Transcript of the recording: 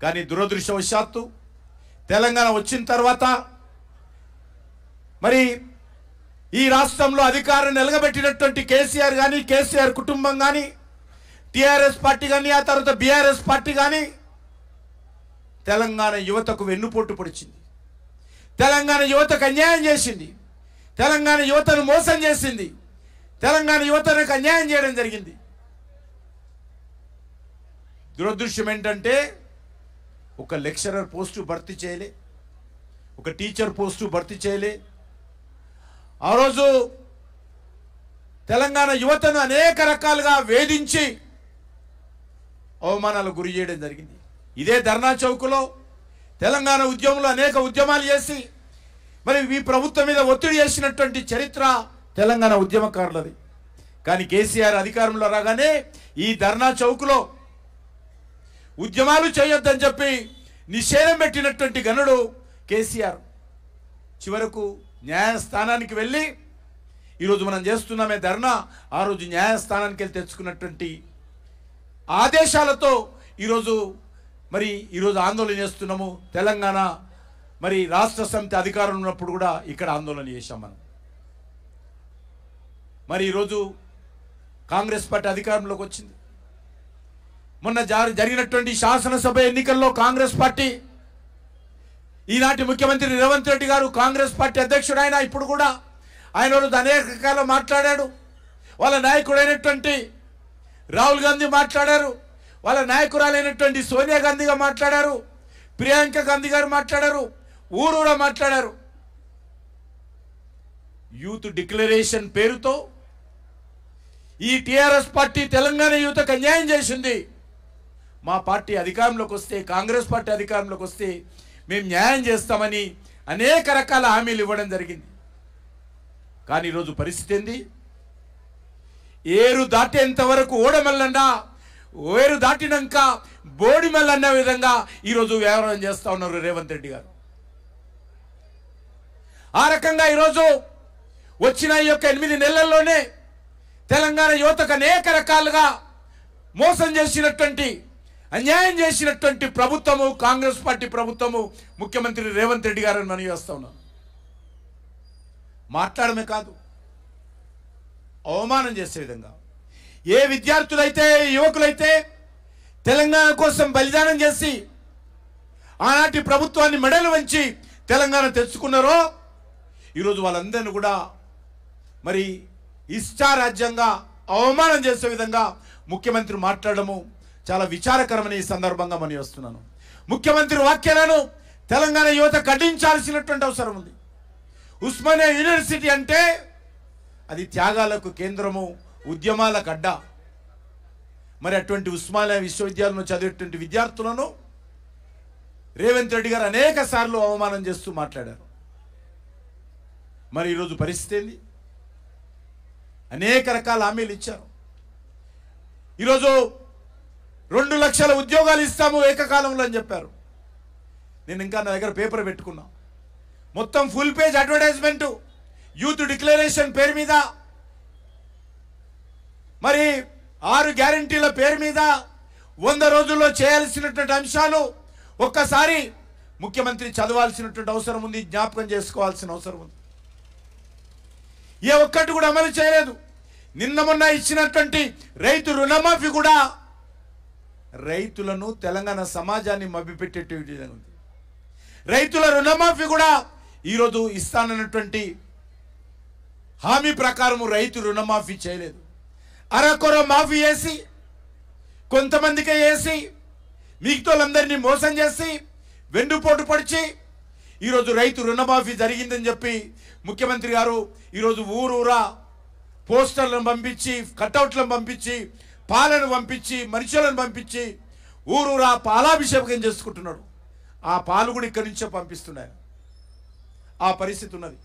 కానీ దురదృష్టవశాత్తు తెలంగాణ వచ్చిన తర్వాత మరి ఈ రాష్ట్రంలో అధికారం నిలగబెట్టినటువంటి కేసీఆర్ కానీ, కేసీఆర్ కుటుంబం కానీ, టీఆర్ఎస్ పార్టీ కానీ, ఆ తర్వాత బీఆర్ఎస్ పార్టీ కానీ తెలంగాణ యువతకు వెన్నుపోటు పొడిచింది. తెలంగాణ యువతకు అన్యాయం చేసింది. తెలంగాణ యువతను మోసం చేసింది. తెలంగాణ యువతకు అన్యాయం చేయడం జరిగింది. దురదృష్టం ఏంటంటే ఒక లెక్చరర్ పోస్టు భర్తీ చేయలే, ఒక టీచర్ పోస్టు భర్తీ చేయలే. ఆ రోజు తెలంగాణ యువతను అనేక రకాలుగా వేధించి అవమానాలకు గురి చేయడం జరిగింది. ఇదే ధర్నా చౌక్లో తెలంగాణ ఉద్యమంలో అనేక ఉద్యమాలు చేసి మరి ఈ ప్రభుత్వం మీద ఒత్తిడి చేసినటువంటి చరిత్ర తెలంగాణ ఉద్యమకారులది. కానీ కేసీఆర్ అధికారంలో రాగానే ఈ ధర్నా చౌక్లో ఉద్యమాలు చేయొద్దని చెప్పి నిషేధం పెట్టినటువంటి గనుడు కేసీఆర్. చివరకు న్యాయస్థానానికి వెళ్ళి ఈరోజు మనం చేస్తున్నామే ధర్నా, ఆ రోజు న్యాయస్థానానికి వెళ్ళి తెచ్చుకున్నటువంటి ఆదేశాలతో ఈరోజు ఆందోళన చేస్తున్నాము. తెలంగాణ మరి రాష్ట్ర సమితి అధికారం ఉన్నప్పుడు కూడా ఇక్కడ ఆందోళన చేశాం మనం. మరి ఈరోజు కాంగ్రెస్ పార్టీ అధికారంలోకి వచ్చింది. మొన్న జరిగినటువంటి శాసనసభ ఎన్నికల్లో కాంగ్రెస్ పార్టీ, ఈనాటి ముఖ్యమంత్రి రేవంత్ రెడ్డి గారు కాంగ్రెస్ పార్టీ అధ్యక్షుడు ఆయన, ఇప్పుడు కూడా ఆయన రోజు అనేక రకాల మాట్లాడాడు. వాళ్ళ నాయకుడైనటువంటి రాహుల్ గాంధీ మాట్లాడారు, వాళ్ళ నాయకురాలైనటువంటి సోనియా గాంధీగా మాట్లాడారు, ప్రియాంక గాంధీ గారు మాట్లాడారు, ఊరూరా మాట్లాడారు. యూత్ డిక్లరేషన్ పేరుతో ఈ టీఆర్ఎస్ పార్టీ తెలంగాణ యువతకు అన్యాయం చేసింది. మా పార్టీ అధికారంలోకి వస్తే, కాంగ్రెస్ పార్టీ అధికారంలోకి వస్తే మేము న్యాయం చేస్తామని అనేక రకాల హామీలు ఇవ్వడం జరిగింది. కానీ ఈరోజు పరిస్థితి ఏంది? ఏరు దాటేంత వరకు ఓడమల్లన్నా, ఏరు దాటినాక బోడిమల్లన్న విధంగా ఈరోజు వ్యవహారం చేస్తూ ఉన్నారు రేవంత్ రెడ్డి గారు. ఆ రకంగా ఈరోజు వచ్చిన ఈ యొక్క 8 నెలల్లోనే తెలంగాణ యువతకు అనేక రకాలుగా మోసం చేసినటువంటి, అన్యాయం చేసినటువంటి ప్రభుత్వము కాంగ్రెస్ పార్టీ ప్రభుత్వము, ముఖ్యమంత్రి రేవంత్ రెడ్డి గారు అని మనం చేస్తా ఉన్నాం. మాట్లాడమే కాదు, అవమానం చేసే విధంగా ఏ విద్యార్థులైతే, యువకులైతే తెలంగాణ కోసం బలిదానం చేసి ఆనాటి ప్రభుత్వాన్ని మెడలు వంచి తెలంగాణ తెచ్చుకున్నారో ఈరోజు వాళ్ళందరినీ కూడా మరి ఇష్టారాజ్యంగా అవమానం చేసే విధంగా ముఖ్యమంత్రి మాట్లాడము చాలా విచారకరమని ఈ సందర్భంగా మనం వస్తున్నాను. ముఖ్యమంత్రి వ్యాఖ్యలను తెలంగాణ యువత ఖండించాల్సినటువంటి అవసరం ఉంది. ఉస్మానియా యూనివర్సిటీ అంటే అది త్యాగాలకు కేంద్రము, ఉద్యమాలకు అడ్డా. మరి అటువంటి ఉస్మానియా విశ్వవిద్యాలయంలో చదివేటువంటి విద్యార్థులను రేవంత్ రెడ్డి గారు అనేక సార్లు అవమానం చేస్తూ మాట్లాడారు. మరి ఈరోజు పరిస్థితి ఏంది? అనేక రకాల హామీలు ఇచ్చారు. ఈరోజు 2 లక్షల ఉద్యోగాలు ఇస్తాము ఏకకాలంలో అని చెప్పారు. నేను ఇంకా నా దగ్గర పేపర్ పెట్టుకున్నా. మొత్తం full page advertisement youth declaration పేరు మీద, మరి 6 గ్యారంటీల పేరు మీద 100 రోజుల్లో చేయాల్సినటువంటి అంశాలు ఒక్కసారి ముఖ్యమంత్రి చదవాల్సినటువంటి అవసరం ఉంది, జ్ఞాపకం చేసుకోవాల్సిన అవసరం ఉంది. ఏ ఒక్కటి కూడా అమలు చేయలేదు. నిన్న మొన్న ఇచ్చినటువంటి రైతు రుణమాఫీ కూడా రైతులను, తెలంగాణ సమాజాన్ని మభ్యపెట్టేటువంటి విధంగా ఉంది. రైతుల రుణమాఫీ కూడా ఈరోజు ఇస్తానన్నటువంటి హామీ ప్రకారం రైతు రుణమాఫీ చేయలేదు. అరకొర మాఫీ చేసి, కొంతమందికే వేసి, మిగతాలందరినీ మోసం చేసి, వెన్నుపోటు పొడిచి ఈరోజు రైతు రుణమాఫీ జరిగిందని చెప్పి ముఖ్యమంత్రి గారు ఈరోజు ఊరూరా పోస్టర్లను పంపించి, కట్అవుట్లను పంపించి, పాలను పంపించి, మనుషులను పంపించి ఊరూరా పాలాభిషేకం చేసుకుంటున్నాడు. ఆ పాలు కూడా ఇక్కడి నుంచే పంపిస్తున్నాయి. ఆ పరిస్థితి ఉన్నది.